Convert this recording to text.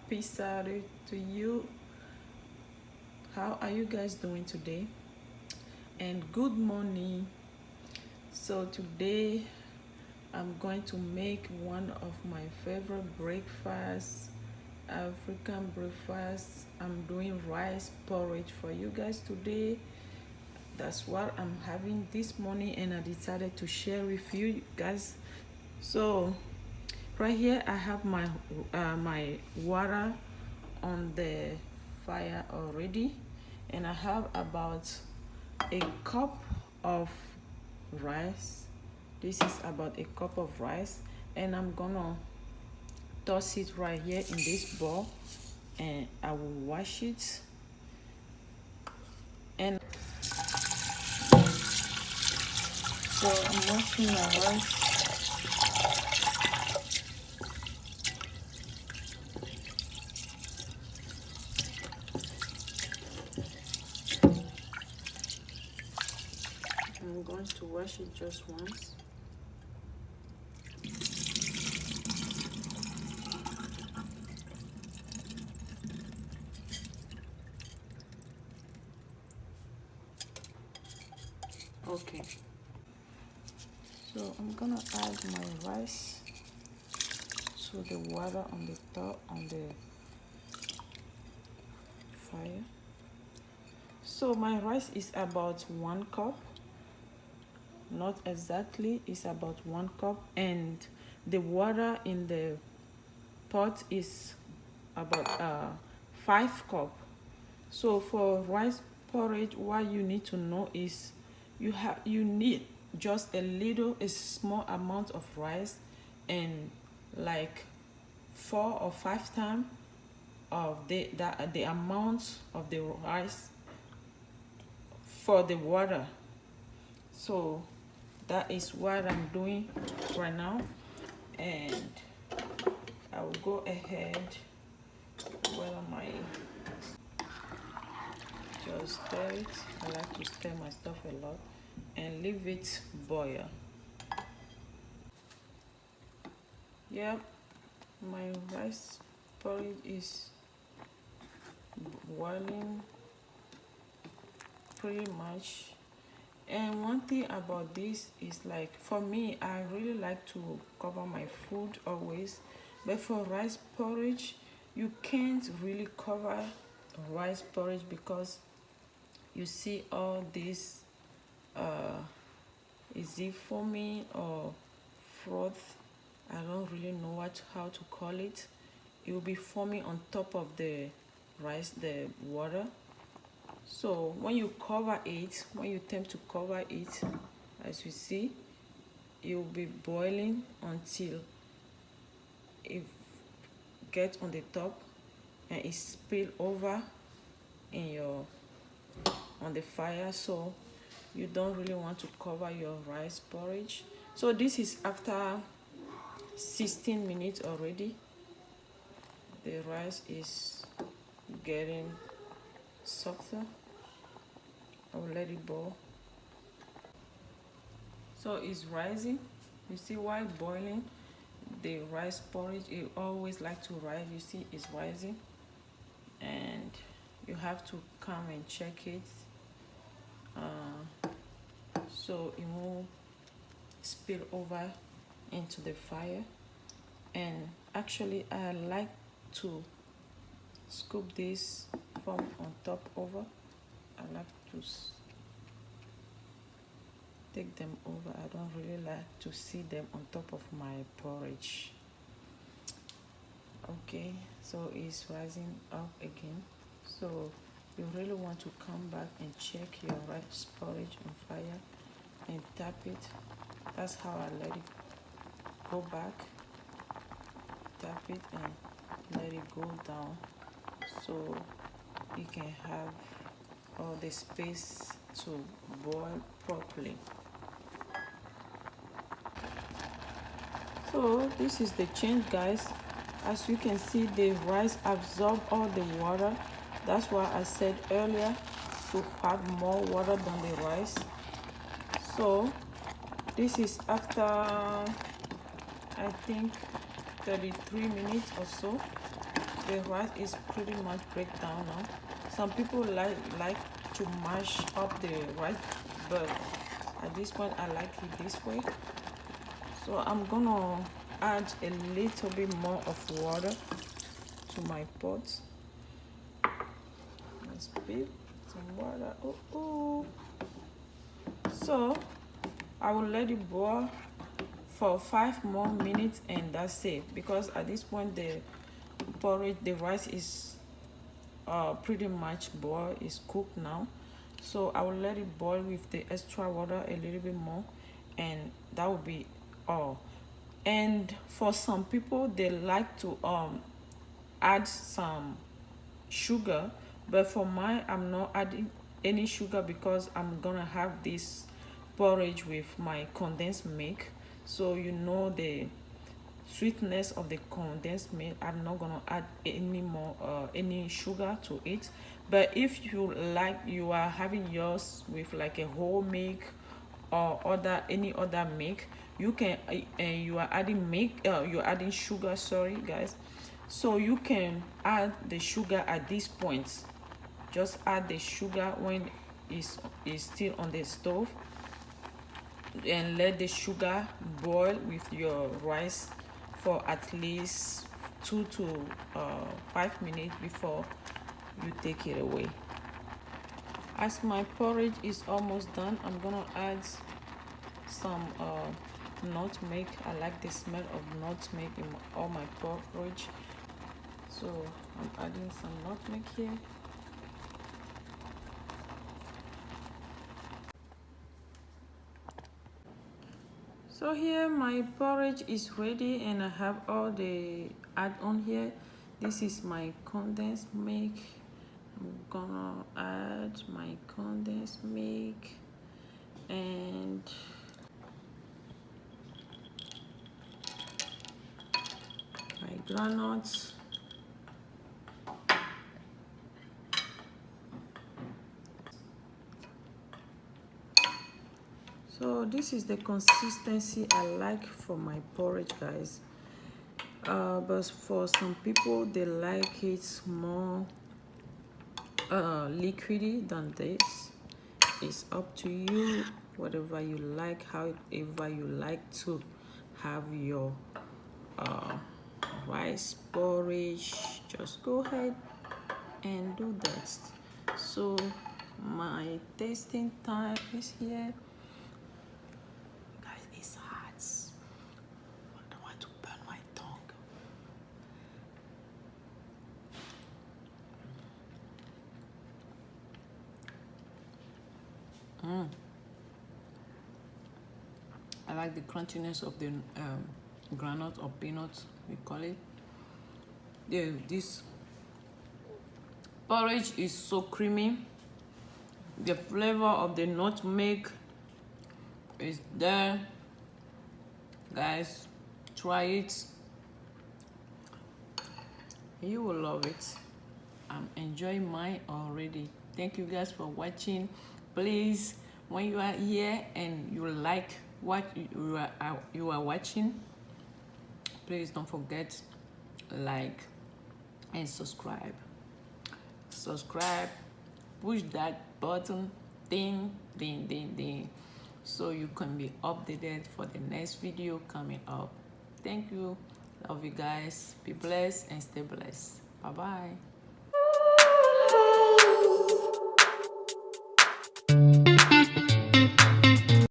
Happy Saturday to you. How are you guys doing today? And good morning. So today I'm going to make one of my favorite breakfasts, African breakfast. I'm doing rice porridge for you guys today. That's what I'm having this morning, and I decided to share with you guys. So right here I have my water on the fire already, and I have about a cup of rice. This is about a cup of rice, and I'm gonna toss it right here in this bowl, and I will wash it. And so I'm washing my rice. I'm going to wash it just once. Okay, so I'm gonna add my rice to the water on the top on the fire. So my rice is about 1 cup, not exactly, it's about 1 cup, and the water in the pot is about 5 cup. So for rice porridge, what you need to know is you need just a small amount of rice, and like 4 or 5 times of the amount of the rice for the water. So that is what I'm doing right now, and I will go ahead with my just stir it. I like to stir my stuff a lot and leave it boil. Yep, my rice porridge is boiling pretty much. And one thing about this is, like, for me, I really like to cover my food always, but for rice porridge you can't really cover rice porridge because you see all this is it foamy or froth? I don't really know how to call it. It will be foaming on top of the rice, the water. So when you cover it, when you attempt to cover it, as you see, it will be boiling until it gets on the top and it spill over in your on the fire. So you don't really want to cover your rice porridge. So this is after 16 minutes already. The rice is getting softer. I will let it boil. So it's rising. You see, while boiling, the rice porridge, it always like to rise. You see it's rising, and you have to come and check it so it won't spill over into the fire. And actually I like to scoop this from on top over. I like to take them over. I don't really like to see them on top of my porridge. Okay, so it's rising up again. So you really want to come back and check your rice porridge on fire and tap it. That's how I let it go back. Tap it and let it go down so you can have all the space to boil properly. So this is the change, guys. As you can see, the rice absorb all the water. That's why I said earlier to add more water than the rice. So this is after, I think, 33 minutes or so. the rice is pretty much break down now. Some people like to mash up the rice, but at this point I like it this way. So I'm gonna add a little bit more of water to my pot. Let's put some water. So I will let it boil for 5 more minutes, and that's it, because at this point the porridge, the rice is pretty much boiled, is cooked now. So I will let it boil with the extra water a little bit more, and that will be all. And for some people, they like to add some sugar, but for mine, I'm not adding any sugar because I'm gonna have this porridge with my condensed milk. So you know the sweetness of the condensed milk, I'm not gonna add any more any sugar to it. But if you like, you are having yours with like a whole milk or any other milk, you can you are adding milk, you're adding sugar, sorry guys. So you can add the sugar at this point. Just add the sugar when it's still on the stove, and let the sugar boil with your rice for at least 2 to 5 minutes before you take it away. As my porridge is almost done, I'm gonna add some nutmeg. I like the smell of nutmeg in all my porridge, so I'm adding some nutmeg here. So here my porridge is ready, and I have all the add-on here. This is my condensed milk. I'm gonna add my condensed milk and my granules. So this is the consistency I like for my porridge, guys. But for some people, they like it more liquidy than this. It's up to you, whatever you like, however you like to have your rice porridge. Just go ahead and do that. So my tasting time is here. Guys, it's hot. I don't want to burn my tongue. I like the crunchiness of the granite or peanuts, we call it. Yeah, this porridge is so creamy. The flavor of the nutmeg is there. Guys, try it. You will love it. I'm enjoying mine already. Thank you guys for watching. Please, when you are here and you like what you are watching, please don't forget like and subscribe. Push that button, ding, so you can be updated for the next video coming up. Thank you. Love you guys. Be blessed and stay blessed. Bye bye.